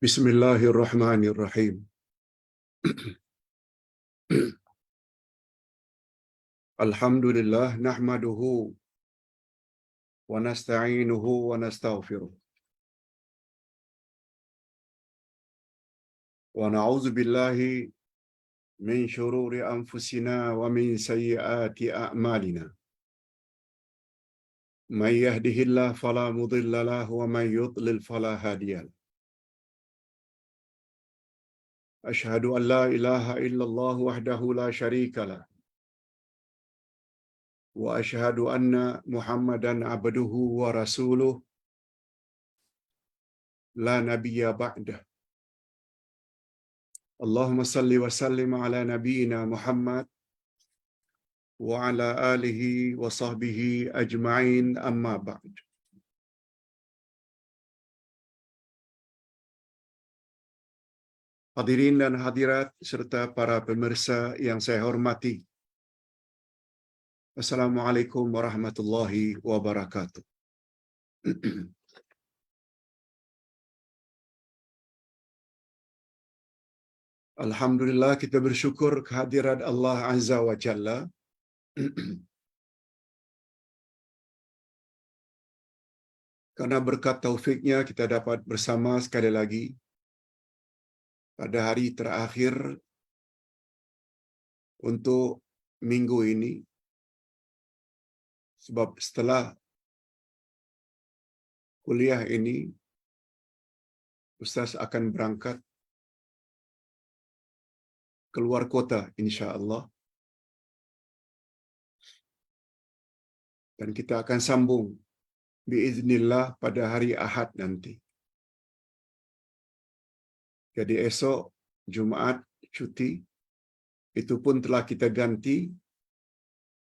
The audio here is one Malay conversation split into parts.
Bismillahirrahmanirrahim. Alhamdulillah nahmaduhu wa nasta'inuhu wa nastaghfiruh. Wa na'udzu billahi min shururi anfusina wa min sayyiati a'malina. May yahdihillahu fala mudilla lahu wa may yudlil fala hadiya lahu. Asyhadu an la ilaha illallah wahdahu la syarika lah. Wa asyhadu anna Muhammadan abduhu wa rasuluh la nabiyya ba'dah. Allahumma salli wa sallim ala nabiyyina Muhammad wa ala alihi wa sahbihi ajma'in amma ba'd. Hadirin dan hadirat serta para pemirsa yang saya hormati. Assalamualaikum warahmatullahi wabarakatuh. Alhamdulillah kita bersyukur kehadirat Allah Azza wa Jalla karena berkat taufiknya kita dapat bersama sekali lagi pada hari terakhir untuk minggu ini, sebab setelah kuliah ini Ustaz akan berangkat keluar kota insya-Allah, dan kita akan sambung biiznillah pada hari Ahad nanti. Jadi esok Jumaat cuti, itu pun telah kita ganti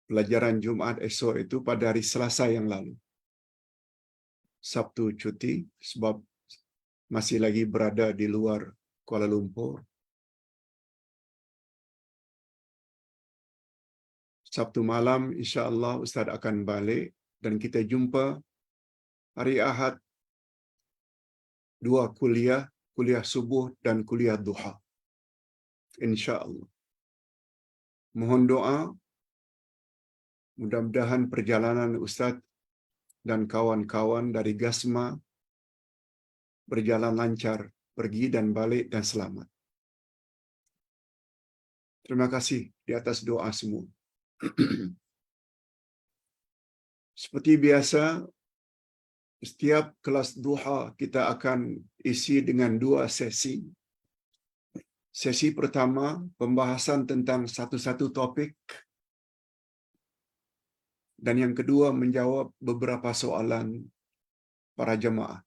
pelajaran Jumaat esok itu pada hari Selasa yang lalu. Sabtu cuti sebab masih lagi berada di luar Kuala Lumpur. Sabtu malam insya-Allah Ustaz akan balik dan kita jumpa hari Ahad dua kuliah, kuliah subuh dan kuliah duha. Insya-Allah. Mohon doa mudah-mudahan perjalanan Ustaz dan kawan-kawan dari Gasma berjalan lancar, pergi dan balik dan selamat. Terima kasih di atas doa semua. Seperti biasa, setiap kelas duha kita akan isi dengan dua sesi. Sesi pertama, pembahasan tentang satu-satu topik. Dan yang kedua, menjawab beberapa soalan para jemaah.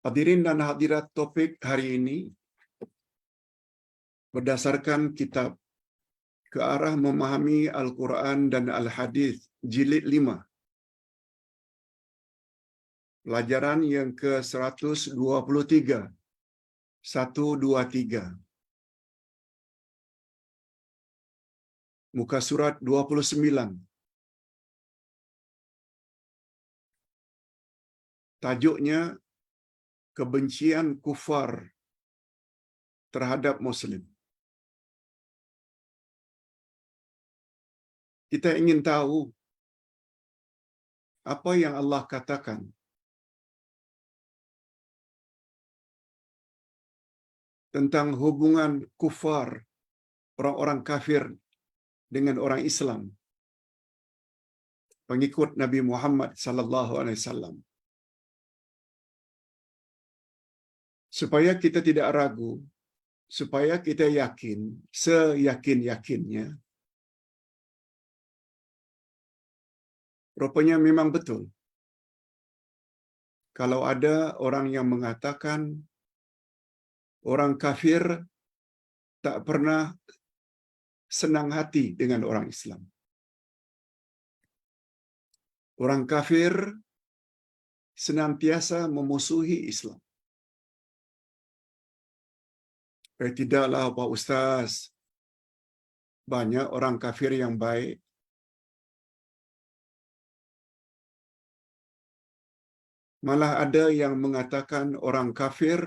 Hadirin dan hadirat, topik hari ini berdasarkan kitab Ke Arah Memahami Al-Quran dan Al-Hadis Jilid 5. Pelajaran yang ke-123. 123. Muka surat 29. Tajuknya kebencian kufar terhadap Muslim. Kita ingin tahu apa yang Allah katakan tentang hubungan kufar, orang-orang kafir dengan orang Islam, pengikut Nabi Muhammad sallallahu alaihi wasallam. Supaya kita tidak ragu, supaya kita yakin, seyakin-yakinnya, rupanya memang betul. Kalau ada orang yang mengatakan orang kafir tak pernah senang hati dengan orang Islam. Orang kafir senantiasa memusuhi Islam. Tidaklah Pak Ustaz, banyak orang kafir yang baik. Malah ada yang mengatakan orang kafir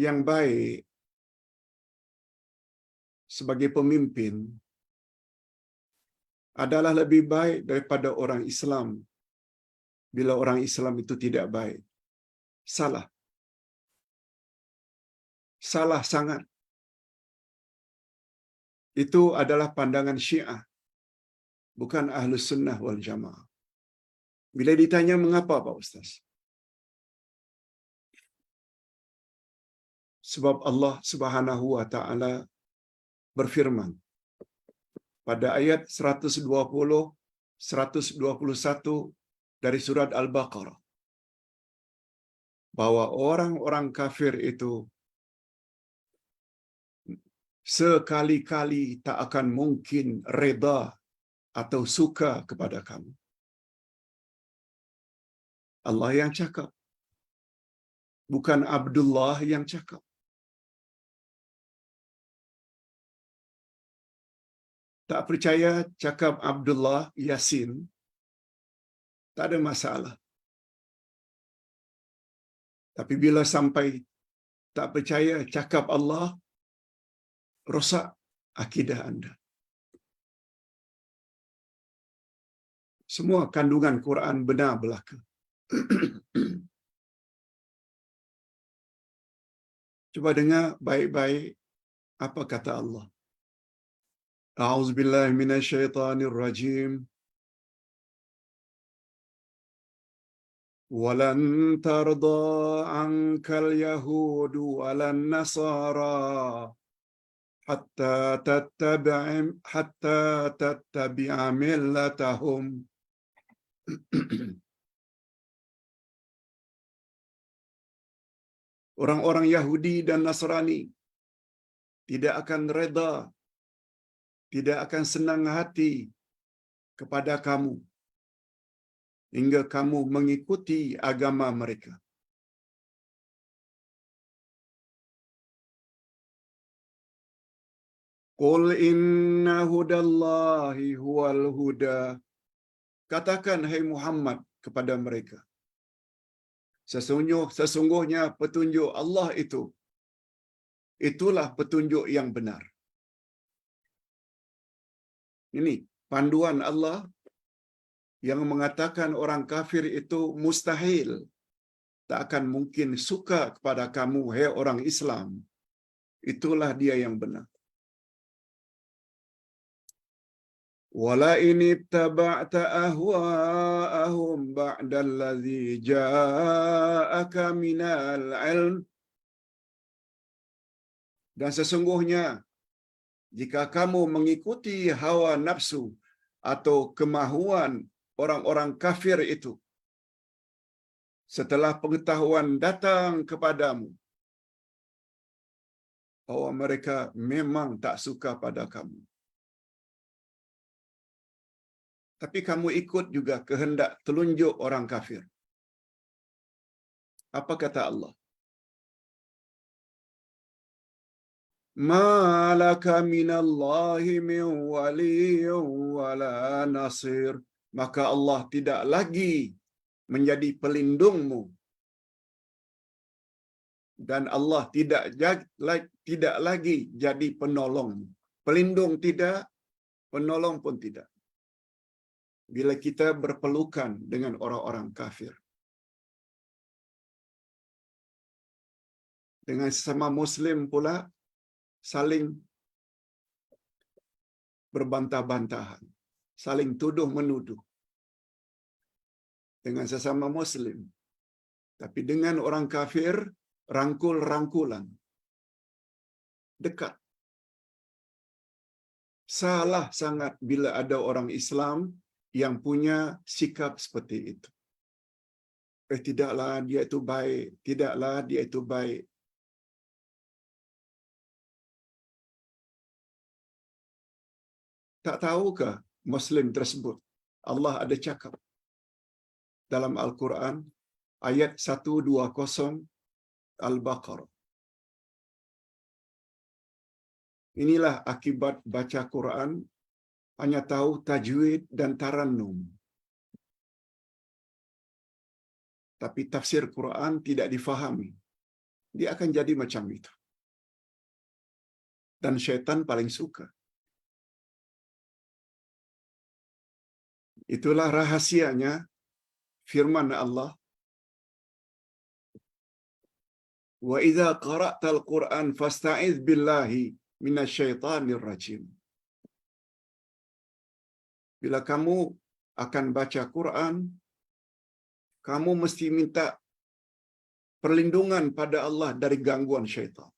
yang baik sebagai pemimpin adalah lebih baik daripada orang Islam bila orang Islam itu tidak baik. Salah. Salah sangat. Itu adalah pandangan Syiah, bukan Ahlus Sunnah wal Jamaah. Bila ditanya mengapa Pak Ustaz? Sebab Allah Subhanahu wa taala berfirman pada ayat 120 121 dari surat Al-Baqarah bahwa orang-orang kafir itu sekali-kali tak akan mungkin reda atau suka kepada kamu. Allah yang cakap, bukan Abdullah yang cakap. Tak percaya cakap Abdullah Yasin, tak ada masalah. Tapi bila sampai tak percaya cakap Allah, rosak akidah anda. Semua kandungan Quran benar belaka. Cuba dengar baik-baik apa kata Allah. A'udzubillahi minasyaitonirrajim. Walan tarda ankal yahudu walan nasara hatta tattabi'a millatahum. Orang-orang Yahudi dan Nasrani tidak akan reda, tidak akan senang hati kepada kamu hingga kamu mengikuti agama mereka. Qul inna hudallahi huwal huda. Katakan hai Muhammad kepada mereka, sesungguhnya petunjuk Allah itulah petunjuk yang benar. Ini panduan Allah yang mengatakan orang kafir itu mustahil tak akan mungkin suka kepada kamu hai orang Islam. Itulah dia yang benar. Wala in ittaba'ta ahwa'ahum ba'dallazi ja'aka minal ilm. Dan sesungguhnya jika kamu mengikuti hawa nafsu atau kemahuan orang-orang kafir itu setelah pengetahuan datang kepadamu bahwa mereka memang tak suka pada kamu, tapi kamu ikut juga kehendak telunjuk orang kafir. Apa kata Allah? Ma laka minallahi min waliyyin wala nasir. Maka Allah tidak lagi menjadi pelindungmu dan Allah tidak lagi jadi penolongmu. Pelindung tidak, penolong pun tidak. Bila kita berpelukan dengan orang-orang kafir, dengan sesama Muslim pula saling berbantah-bantahan, saling tuduh-menuduh dengan sesama Muslim. Tapi dengan orang kafir, rangkul-rangkulan, dekat. Salah sangat bila ada orang Islam yang punya sikap seperti itu. Tidaklah dia itu baik, tidaklah dia itu baik. Tak tahukah Muslim tersebut? Allah ada cakap dalam Al-Quran, ayat 120 Al-Baqarah. Inilah akibat baca Quran hanya tahu tajwid dan tarannum. tapi tafsir Quran tidak difahami, dia akan jadi macam itu. Dan syaitan paling suka. Itulah rahasianya firman Allah, wa idza qara'tal Qur'an fasta'iz billahi minasyaitonir rajim. Bila kamu akan baca Quran, kamu mesti minta perlindungan pada Allah dari gangguan syaitan.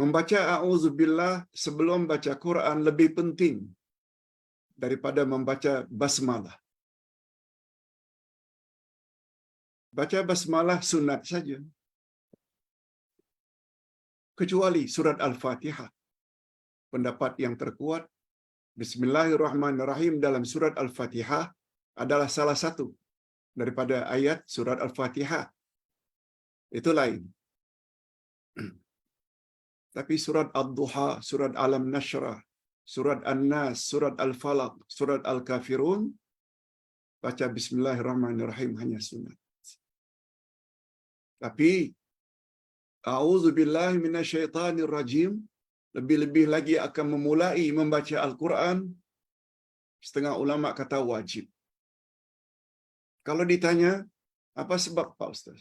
Membaca a'udzubillah sebelum baca Quran lebih penting daripada membaca basmalah. Baca basmalah sunat saja. Kecuali surat Al-Fatihah. Pendapat yang terkuat, Bismillahirrahmanirrahim dalam surat Al-Fatihah adalah salah satu daripada ayat surat Al-Fatihah. Itu lain. Tapi surat Ad-Duha, surat Alam Nashrah, surat An-Nas, surat Al-Falaq, surat Al-Kafirun, baca Bismillahirrahmanirrahim hanya sunat. Tapi A'udzubillahi minasyaitonir rajim lebih-lebih lagi akan memulai membaca Al-Quran, setengah ulama kata wajib. Kalau ditanya, apa sebab Pak Ustaz?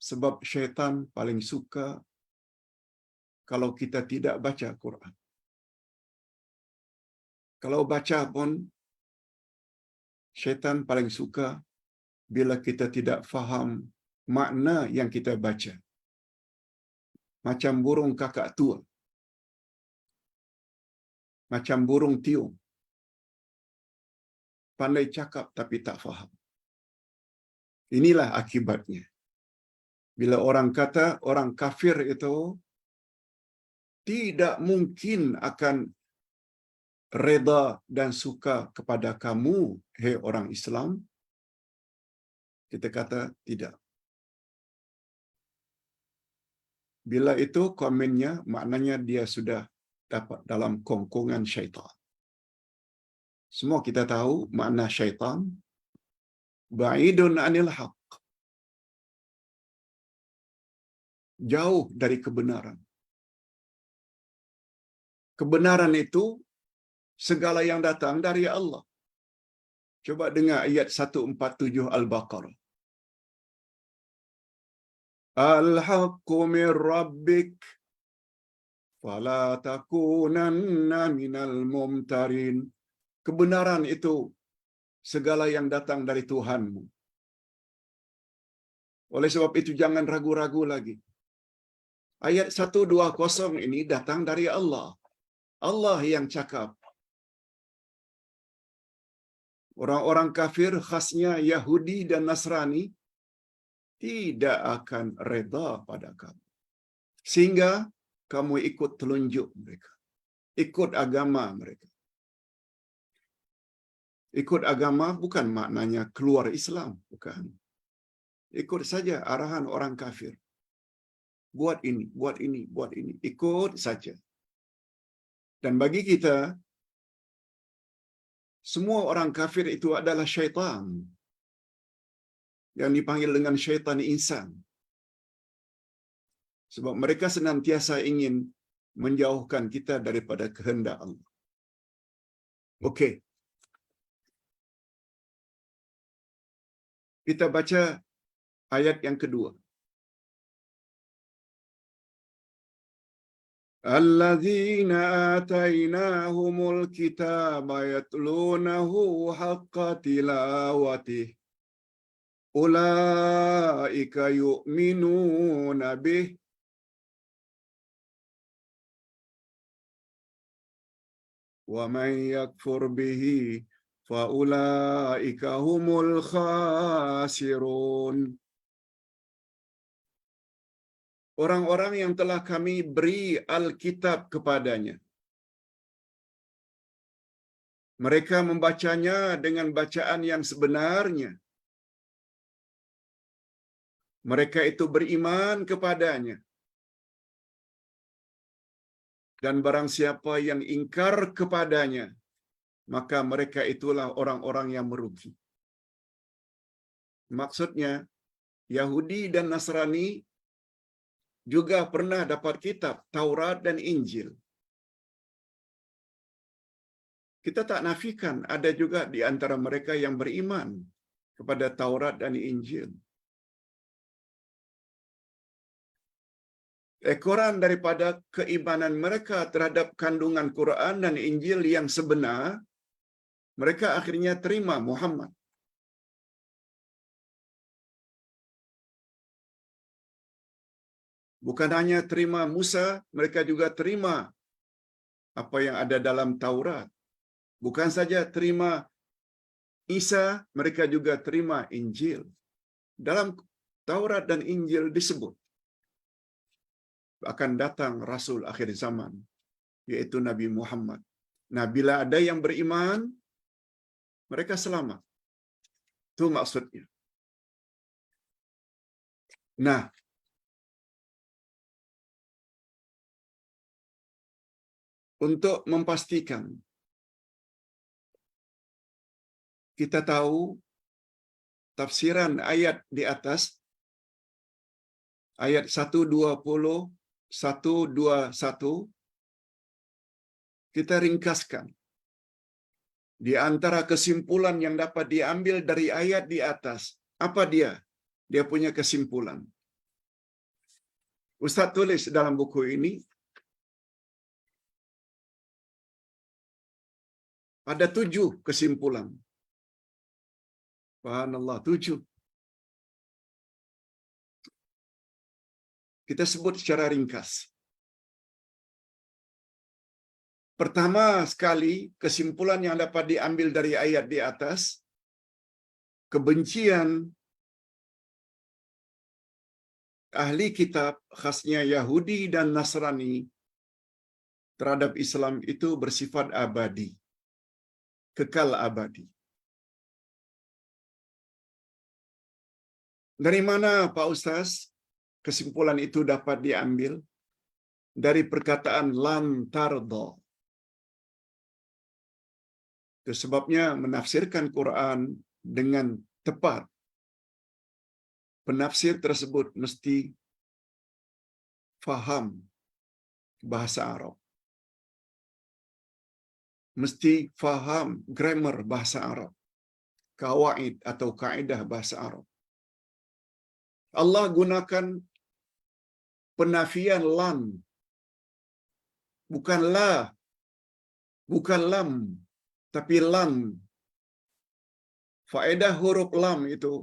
Sebab syaitan paling suka kalau kita tidak baca Quran. Kalau baca pun, syaitan paling suka bila kita tidak faham makna yang kita baca. Macam burung kakak tua. Macam burung tiung. Pandai cakap tapi tak faham. Inilah akibatnya. Bila orang kata orang kafir itu tidak mungkin akan reda dan suka kepada kamu, hei orang Islam, kita kata tidak. Bila itu komennya, maknanya dia sudah dapat dalam kongkongan syaitan. Semua kita tahu makna syaitan. Ba'idun anil haq. Jauh dari kebenaran. Kebenaran itu segala yang datang dari Allah. Coba dengar ayat 147 Al-Baqarah. Al-haqqu min rabbik fala takunanna minal mumtarin. Kebenaran itu segala yang datang dari Tuhanmu. Oleh sebab itu jangan ragu-ragu lagi. Ayat 120 ini datang dari Allah. Allah yang cakap. Orang-orang kafir khasnya Yahudi dan Nasrani tidak akan reda pada kamu. Sehingga kamu ikut telunjuk mereka. Ikut agama mereka. Ikut agama bukan maknanya keluar Islam. Bukan. Ikut saja arahan orang kafir. Buat ini, buat ini, buat ini. Ikut saja. Dan bagi kita, semua orang kafir itu adalah syaitan. Yang dipanggil dengan syaitan insan. Sebab mereka senantiasa ingin menjauhkan kita daripada kehendak Allah. Okey. Kita baca ayat yang kedua. Alladzina atainahumul kitaba yatlunahu haqqa tilawatih. Ulaika yu'minuna bih. Wa man yakfur bihi faulaika humul khasirun. Orang-orang yang telah kami beri Alkitab kepadanya. Mereka membacanya dengan bacaan yang sebenarnya. Mereka itu beriman kepadanya. dan barang siapa yang ingkar kepadanya, maka mereka itulah orang-orang yang merugi. Maksudnya, Yahudi dan Nasrani juga pernah dapat kitab Taurat dan Injil. Kita tak nafikan ada juga di antara mereka yang beriman kepada Taurat dan Injil. Ekoran daripada keimanan mereka terhadap kandungan Quran dan Injil yang sebenar, mereka akhirnya terima Muhammad. Bukan hanya terima Musa, mereka juga terima apa yang ada dalam Taurat. Bukan saja terima Isa, mereka juga terima Injil. Dalam Taurat dan Injil disebut akan datang Rasul akhir zaman, yaitu Nabi Muhammad. Nah, bila ada yang beriman, mereka selamat. Itu maksudnya. Nah, untuk memastikan, kita tahu tafsiran ayat di atas, ayat 120, 121, kita ringkaskan. Di antara kesimpulan yang dapat diambil dari ayat di atas, apa dia? Dia punya kesimpulan. Ustaz tulis dalam buku ini, ada 7 kesimpulan. Subhanallah, 7. Kita sebut secara ringkas. Pertama sekali, kesimpulan yang dapat diambil dari ayat di atas, kebencian ahli kitab, khasnya Yahudi dan Nasrani, terhadap Islam itu bersifat abadi, kekal abadi. Dari mana, Pak Ustaz, kesimpulan itu dapat diambil? Dari perkataan lan tarda. Itu sebabnya menafsirkan Quran dengan tepat, penafsir tersebut mesti faham bahasa Arab. Mesti faham grammar bahasa Arab, kawaid atau kaidah bahasa Arab. Allah gunakan penafian lan, bukan la, bukan lam, tapi lan. Faedah huruf lam itu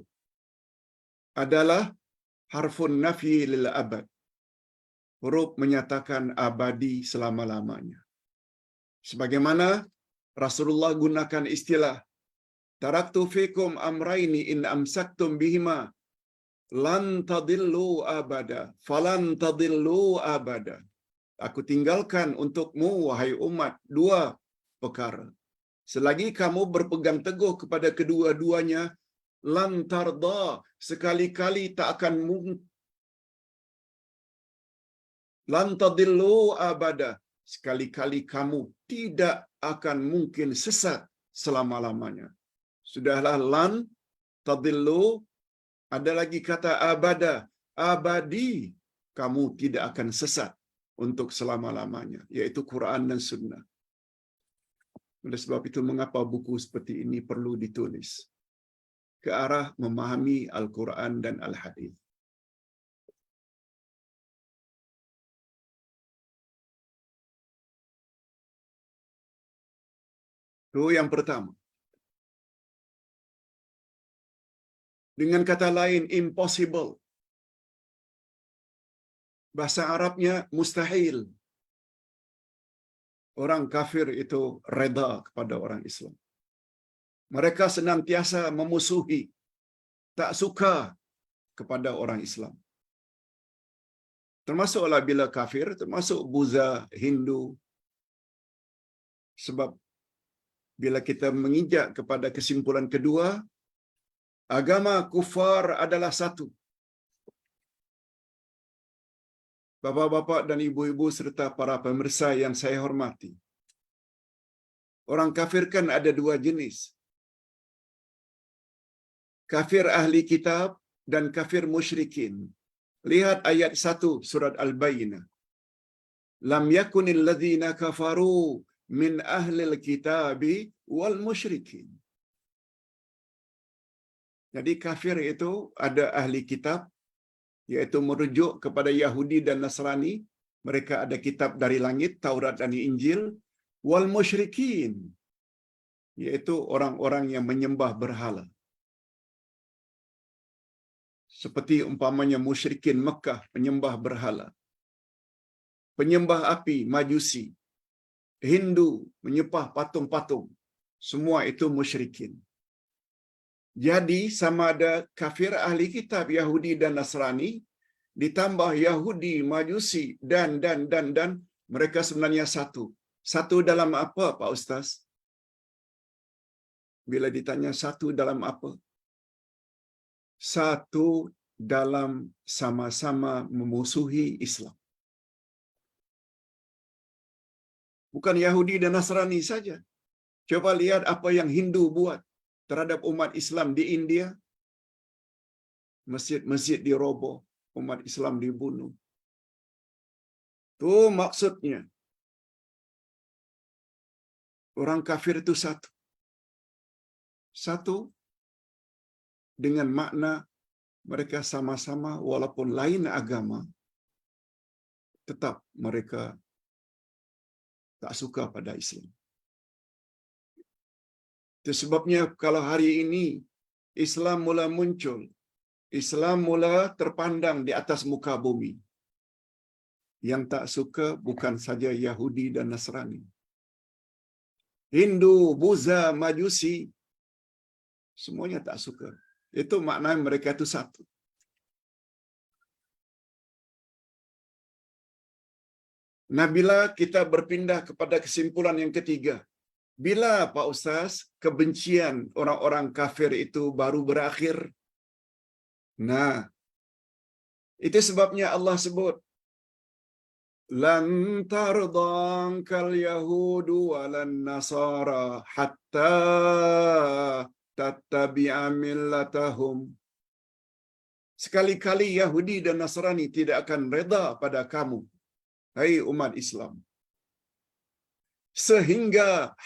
adalah harfun nafi lil abad. Huruf menyatakan abadi selama-lamanya. Sebagaimana Rasulullah gunakan istilah taraktu fikum amraini in amsaktum bihima lan tadillu abada, falan tadillu abada. Aku tinggalkan untukmu, wahai umat, 2 perkara. Selagi kamu berpegang teguh kepada kedua-duanya, lan tarda, sekali-kali tak akan lan tadillu abada, sekali-kali kamu tidak akan mungkin sesat selama-lamanya. Sudahlah lan tadillu, ada lagi kata abada, abadi, kamu tidak akan sesat untuk selama-lamanya, yaitu Quran dan Sunnah. Oleh sebab itu, mengapa buku seperti ini perlu ditulis? Ke arah memahami Al-Quran dan Al-Hadis. Itu yang pertama. Dengan kata lain, impossible. Bahasa Arabnya mustahil. Orang kafir itu reda kepada orang Islam. Mereka senantiasa memusuhi, tak suka kepada orang Islam. Termasuklah bila kafir, termasuk Buddha, Hindu. Sebab bila kita menginjak kepada kesimpulan kedua, agama kufar adalah satu. Bapak-bapak dan ibu-ibu serta para pemirsa yang saya hormati. Orang kafir kan ada dua jenis. Kafir ahli kitab dan kafir musyrikin. Lihat ayat 1 surat Al-Bayyinah. Lam yakunil ladzina kafaru min ahlil kitabi wal musyrikin. Jadi kafir itu ada ahli kitab, yaitu merujuk kepada Yahudi dan Nasrani. Mereka ada kitab dari langit, Taurat dan Injil. Wal musyrikin, yaitu orang-orang yang menyembah berhala. Seperti umpamanya musyrikin Mekah menyembah berhala. Penyembah api, Majusi. Hindu menyembah patung-patung. Semua itu musyrikin. Jadi sama ada kafir ahli kitab Yahudi dan Nasrani ditambah Yahudi, Majusi dan mereka sebenarnya satu. Satu dalam apa, Pak Ustaz? Bila ditanya satu dalam apa? Satu dalam sama-sama memusuhi Islam. Bukan Yahudi dan Nasrani saja. Coba lihat apa yang Hindu buat terhadap umat Islam di India. Masjid-masjid diroboh, umat Islam dibunuh. Itu maksudnya. Orang kafir itu satu. Satu dengan makna mereka sama-sama walaupun lain agama, tetap mereka tak suka pada Islam. Itu sebabnya kalau hari ini Islam mula muncul, Islam mula terpandang di atas muka bumi. Yang tak suka bukan saja Yahudi dan Nasrani. Hindu, Buddha, Majusi, semuanya tak suka. Itu maknanya mereka itu satu. Nah, bila kita berpindah kepada kesimpulan yang ketiga, bila Pak Ustaz kebencian orang-orang kafir itu baru berakhir? Nah, itu sebabnya Allah sebut lan tardankal yahudu walan nasara hatta tattabi'a millatahum. Sekali-kali Yahudi dan Nasrani tidak akan reda pada kamu, hai umat Islam. Sehingga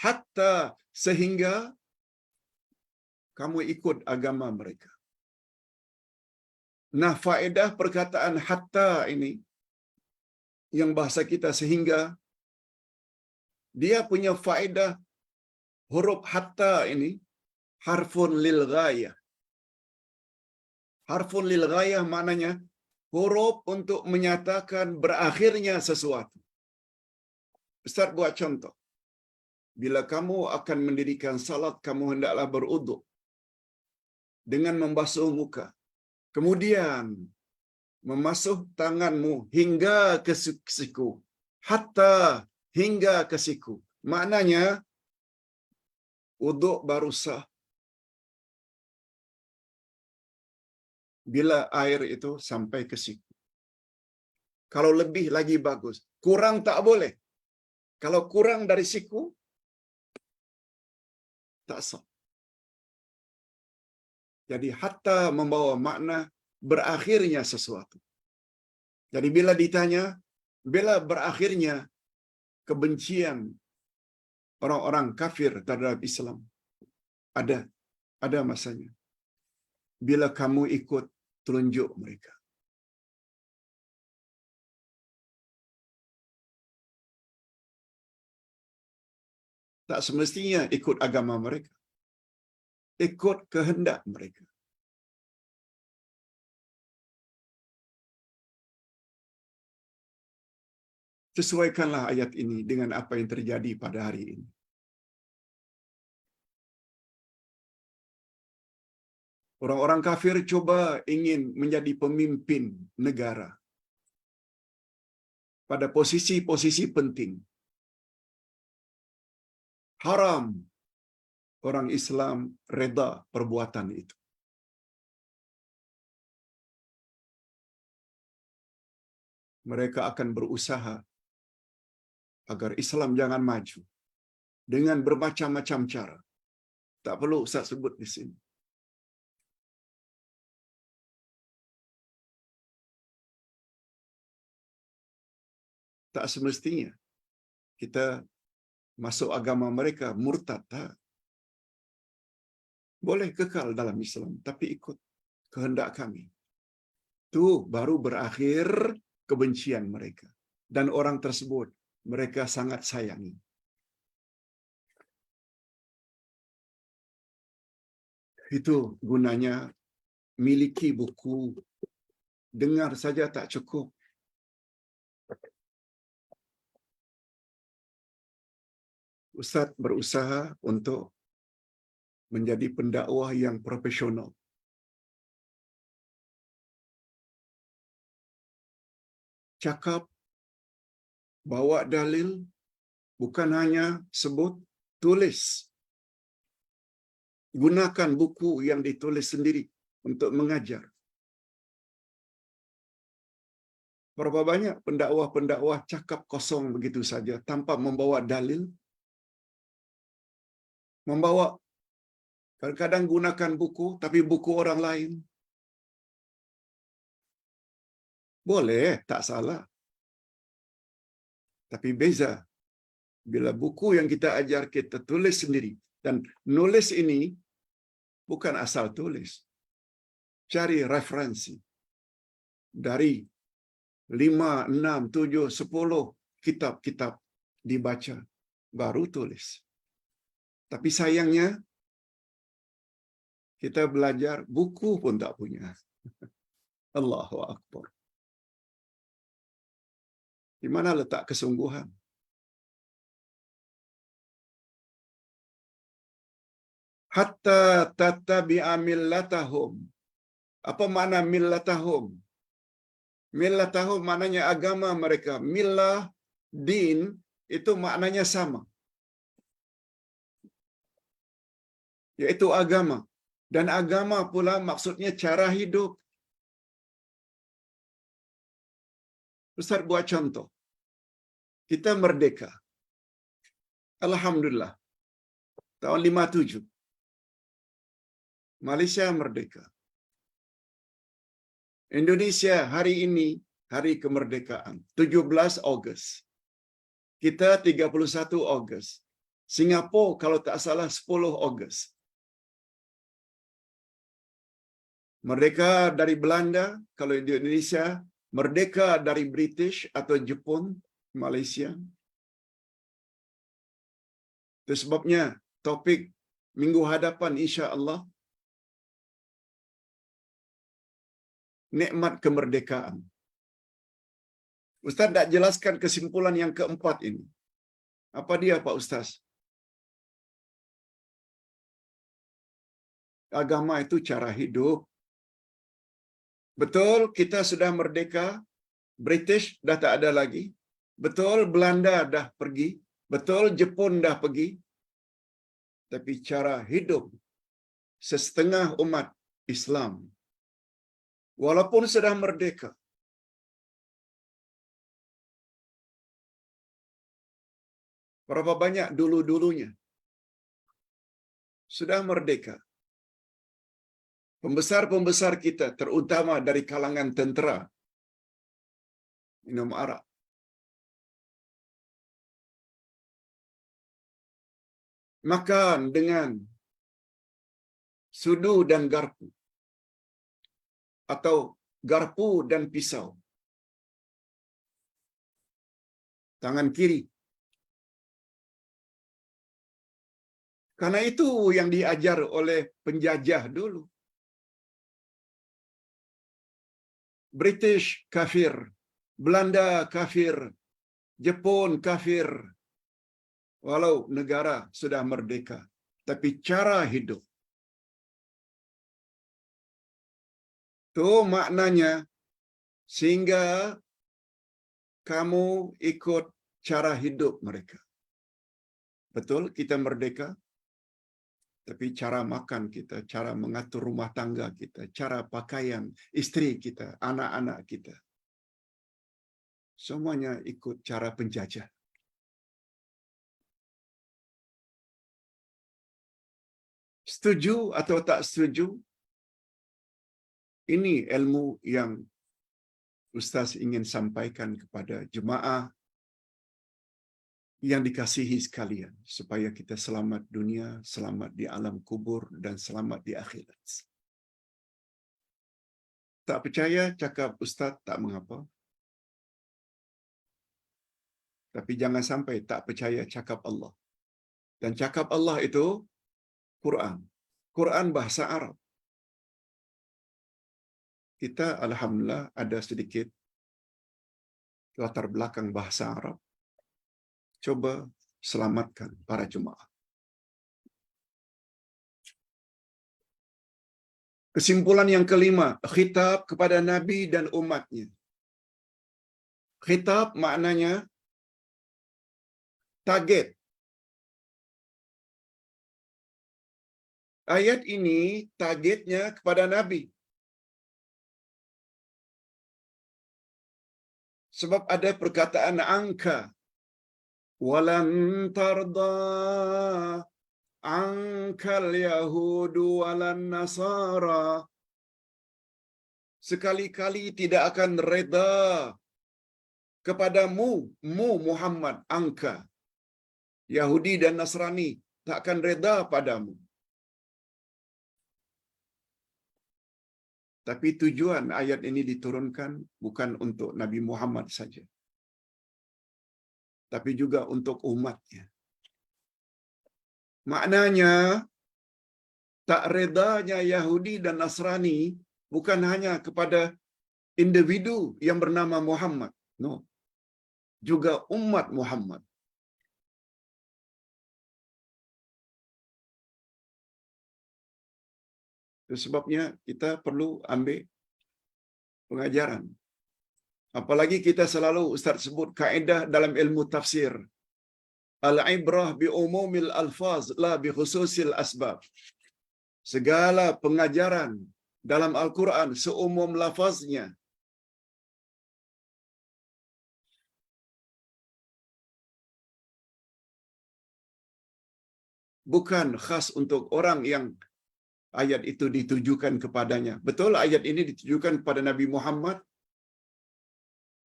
kamu ikut agama mereka. Nah, faedah perkataan hatta ini, yang bahasa kita sehingga, dia punya faedah huruf hatta ini, harfun lil ghayah. Harfun lil ghayah maknanya huruf untuk menyatakan berakhirnya sesuatu. Ustaz buat contoh. Bila kamu akan mendirikan salat, kamu hendaklah beruduk dengan membasuh muka. Kemudian memasuh tanganmu hingga ke siku. Hatta hingga ke siku. Maknanya uduk baru sah bila air itu sampai ke siku. Kalau lebih lagi bagus. Kurang tak boleh. Kalau kurang dari siku, tak sah. Jadi hatta membawa makna berakhirnya sesuatu. Jadi bila ditanya, bila berakhirnya kebencian orang-orang kafir terhadap Islam, ada masanya. Bila kamu ikut telunjuk mereka. Tak semestinya ikut agama mereka. Ikut kehendak mereka. Sesuaikanlah ayat ini dengan apa yang terjadi pada hari ini. Orang-orang kafir coba ingin menjadi pemimpin negara pada posisi-posisi penting. Haram orang Islam reda perbuatan itu. Mereka akan berusaha agar Islam jangan maju dengan bermacam-macam cara. Tak perlu Ustaz sebut di sini. Tak semestinya kita masuk agama mereka murtad, tak. Boleh kekal dalam Islam, tapi ikut kehendak kami. Itu baru berakhir kebencian mereka. Dan orang tersebut mereka sangat sayangi. Itu gunanya miliki buku. Dengar saja tak cukup. Ustaz berusaha untuk menjadi pendakwah yang profesional. Cakap, bawa dalil, bukan hanya sebut, tulis. Gunakan buku yang ditulis sendiri untuk mengajar. Berapa banyak pendakwah-pendakwah cakap kosong begitu saja tanpa membawa dalil? Membawa, kadang-kadang gunakan buku, tapi buku orang lain. Boleh, tak salah. Tapi beza bila buku yang kita ajar kita tulis sendiri. Dan nulis ini bukan asal tulis. Cari referensi dari 5, 6, 7, 10 kitab-kitab dibaca, baru tulis. Tapi sayangnya, kita belajar buku pun tak punya. Allahu Akbar. Di mana letak kesungguhan? Hatta tattabi'a millatahum. Apa makna millatahum? Millatahum maknanya agama mereka. Millah, din, itu maknanya sama. Yaitu agama. Dan agama pula maksudnya cara hidup. Ustaz buat contoh. Kita merdeka. Alhamdulillah. Tahun 57. Malaysia merdeka. Indonesia hari ini, hari kemerdekaan. 17 Ogos. Kita 31 Ogos. Singapura kalau tak salah 10 Ogos. Merdeka dari Belanda, kalau di Indonesia, merdeka dari British atau Jepun, Malaysia. Itu sebabnya topik minggu hadapan insya-Allah nikmat kemerdekaan. Ustaz tak jelaskan kesimpulan yang keempat ini. Apa dia Pak Ustaz? Agama itu cara hidup. Betul kita sudah merdeka, British dah tak ada lagi. Betul Belanda dah pergi. Betul Jepun dah pergi. Tapi cara hidup setengah umat Islam, walaupun sudah merdeka, berapa banyak dulu-dulunya sudah merdeka. Pembesar-pembesar kita, terutama dari kalangan tentera, minum arak. Makan dengan sudu dan garpu. Atau garpu dan pisau. Tangan kiri. Karena itu yang diajar oleh penjajah dulu. British kafir, Belanda kafir, Jepun kafir. Walau negara sudah merdeka, tapi cara hidup. Itu maknanya sehingga kamu ikut cara hidup mereka. Betul kita merdeka, tapi cara makan kita, cara mengatur rumah tangga kita, cara pakaian istri kita, anak-anak kita. Semuanya ikut cara penjajah. Setuju atau tak setuju, ini ilmu yang Ustaz ingin sampaikan kepada jemaah yang dikasihi sekalian, supaya kita selamat dunia, selamat di alam kubur, dan selamat di akhirat. Tak percaya cakap Ustaz tak mengapa. Tapi jangan sampai tak percaya cakap Allah. Dan cakap Allah itu Quran. Quran bahasa Arab. Kita alhamdulillah ada sedikit latar belakang bahasa Arab. Coba selamatkan para jemaah. Kesimpulan yang kelima, khitab kepada Nabi dan umatnya. Khitab maknanya target. Ayat ini targetnya kepada Nabi. Sebab ada perkataan angka. Walan tarda ankal yahudu walan nasara. Sekali-kali tidak akan reda kepadamu, Muhammad, angka. Yahudi dan Nasrani tak akan reda padamu. Tapi tujuan ayat ini diturunkan bukan untuk Nabi Muhammad saja, tapi juga untuk umatnya. Maknanya, tak redanya Yahudi dan Nasrani bukan hanya kepada individu yang bernama Muhammad. No. Juga umat Muhammad. Itu sebabnya kita perlu ambil pengajaran. Apalagi kita selalu Ustaz sebut kaedah dalam ilmu tafsir. Al-ibrah bi umumil alfaz la bi khususil asbab. Segala pengajaran dalam Al-Quran seumum lafaznya. Bukan khas untuk orang yang ayat itu ditujukan kepadanya. Betul ayat ini ditujukan kepada Nabi Muhammad.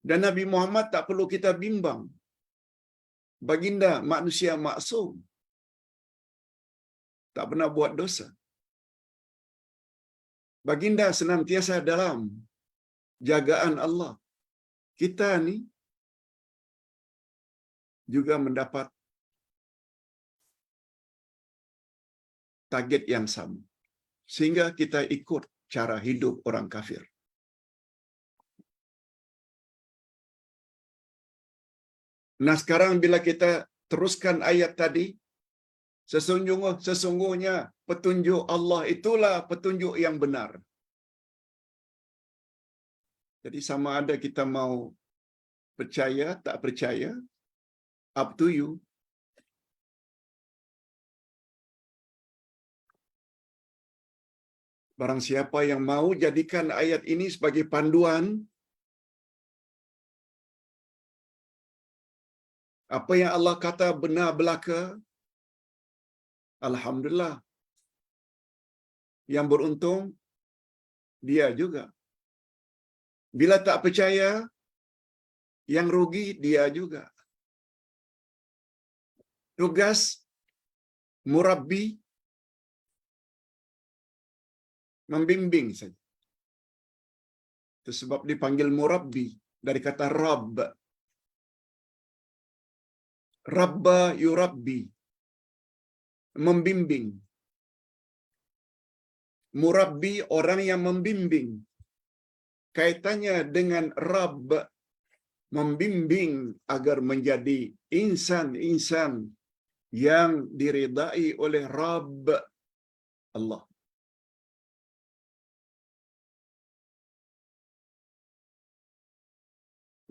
Dan Nabi Muhammad tak perlu kita bimbang. Baginda manusia maksum. Tak pernah buat dosa. Baginda senantiasa dalam jagaan Allah. Kita ni juga mendapat target yang sama. Sehingga kita ikut cara hidup orang kafir. Nah sekarang bila kita teruskan ayat tadi, sesungguhnya petunjuk Allah itulah petunjuk yang benar. Jadi sama ada kita mau percaya, tak percaya, up to you. Barang siapa yang mau jadikan ayat ini sebagai panduan, apa yang Allah kata benar belaka, alhamdulillah. Yang beruntung, dia juga. Bila tak percaya, yang rugi dia juga. Tugas murabbi membimbing saja. Itu sebab dipanggil murabbi dari kata Rabb. Rabba yurabbi. Membimbing. Murabbi orang yang membimbing. Kaitannya dengan Rabb, membimbing agar menjadi insan-insan yang diridai oleh Rabb Allah.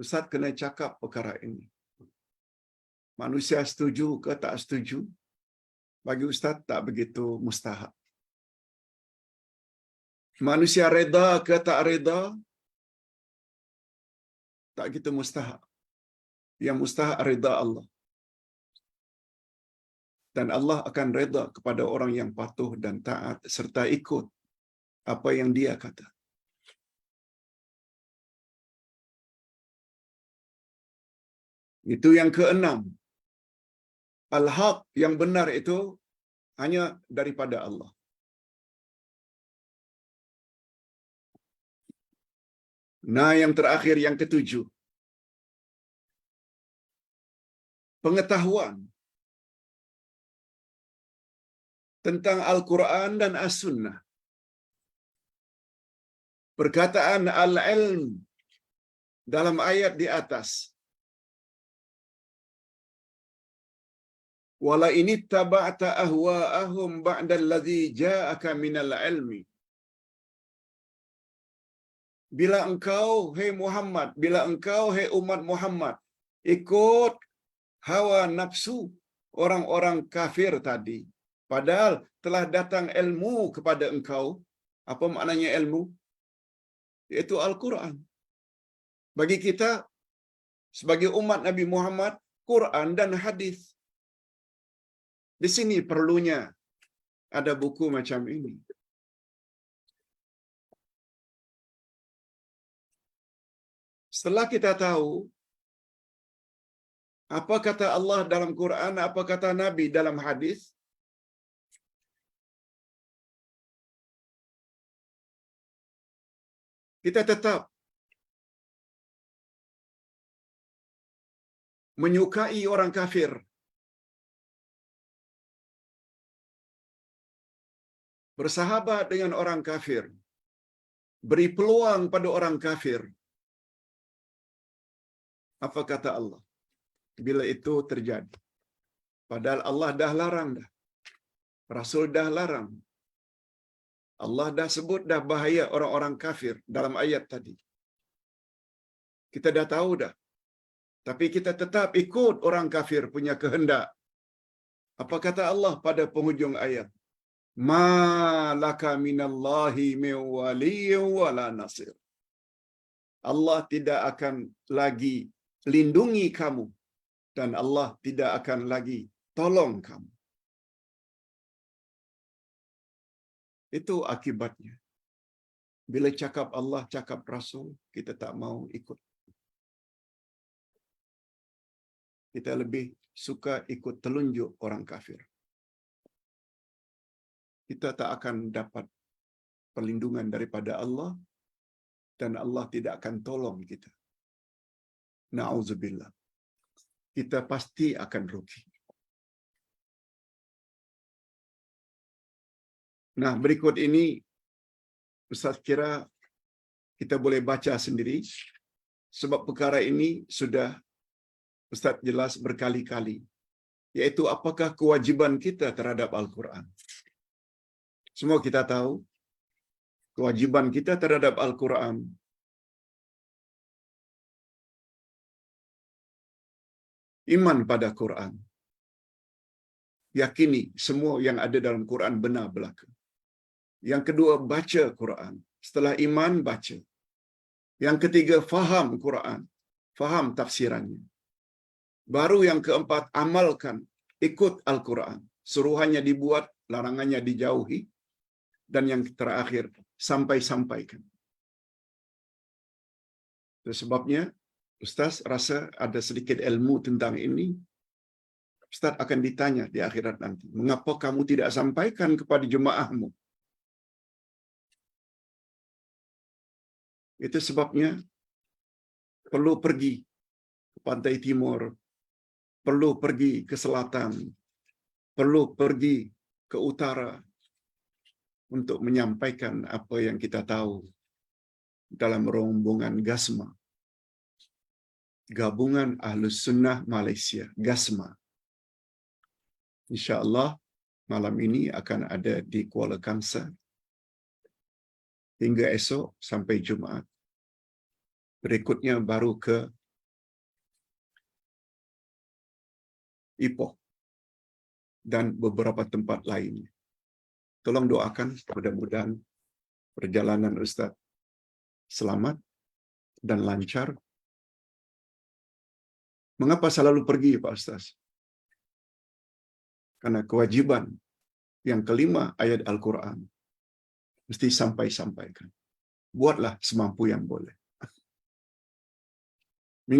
Ustaz kena cakap perkara ini. Manusia setuju ke tak setuju? Bagi Ustaz tak begitu mustahak. Manusia reda ke tak reda? Tak begitu mustahak. yang mustahak ridha Allah. Dan Allah akan redha kepada orang yang patuh dan taat serta ikut apa yang dia kata. Itu yang keenam. Al-haq yang benar itu hanya daripada Allah. Nah, yang terakhir, yang ketujuh. Pengetahuan tentang Al-Quran dan As-Sunnah. Perkataan al-ilm dalam ayat di atas. Wala ini taba'ta ahwa'ahum ba'dal ladzi ja'aka minal ilmi. Bila engkau, hai Muhammad, bila engkau, hai umat Muhammad, ikut hawa nafsu orang-orang kafir tadi, padahal telah datang ilmu kepada engkau. Apa maknanya ilmu? Yaitu Al-Quran. Bagi kita, sebagai umat Nabi Muhammad, Quran dan hadis. Di sini perlunya ada buku macam ini. Setelah kita tahu apa kata Allah dalam Quran, apa kata Nabi dalam hadis, kita tetap menyukai orang kafir, bersahabat dengan orang kafir, beri peluang pada orang kafir. Apa kata Allah bila itu terjadi? Padahal Allah dah larang dah. Rasul dah larang. Allah dah sebut dah bahaya orang-orang kafir dalam ayat tadi. Kita dah tahu dah. Tapi kita tetap ikut orang kafir punya kehendak. Apa kata Allah pada penghujung ayat? Ma laka minallahi min waliyyin wala nasir. Allah tidak akan lagi lindungi kamu dan Allah tidak akan lagi tolong kamu. Itu akibatnya. Bila cakap Allah, cakap Rasul, kita tak mau ikut. Kita lebih suka ikut telunjuk orang kafir. Kita tak akan dapat perlindungan daripada Allah dan Allah tidak akan tolong kita. Na'udzubillah. Kita pasti akan rugi. Nah, berikut ini Ustaz kira kita boleh baca sendiri sebab perkara ini sudah Ustaz jelas berkali-kali, yaitu apakah kewajiban kita terhadap Al-Quran. Semua kita tahu kewajiban kita terhadap Al-Quran iman pada Quran. Yakini semua yang ada dalam Quran benar belaka. Yang kedua, baca Quran. Setelah iman, baca. Yang ketiga, faham Quran. Faham tafsirannya. Baru yang keempat, amalkan. Ikut Al-Quran. Suruhannya dibuat, larangannya dijauhi. Dan yang terakhir, sampai-sampaikan. Itu sebabnya, Ustaz rasa ada sedikit ilmu tentang ini. Ustaz akan ditanya di akhirat nanti. Mengapa kamu tidak sampaikan kepada jemaahmu? Itu sebabnya perlu pergi ke pantai timur, perlu pergi ke selatan, perlu pergi ke utara untuk menyampaikan apa yang kita tahu dalam rombongan GASMA, Gabungan Ahlus Sunnah Malaysia, GASMA. InsyaAllah malam ini akan ada di Kuala Kangsar hingga esok sampai Jumaat. Berikutnya baru ke Ipoh dan beberapa tempat lainnya. Tolong doakan mudah-mudahan perjalanan Ustaz selamat dan lancar Mengapa selalu pergi, Pak Ustaz? Karena kewajiban yang kelima ayat Al-Quran mesti sampaikan. Buatlah semampu yang boleh.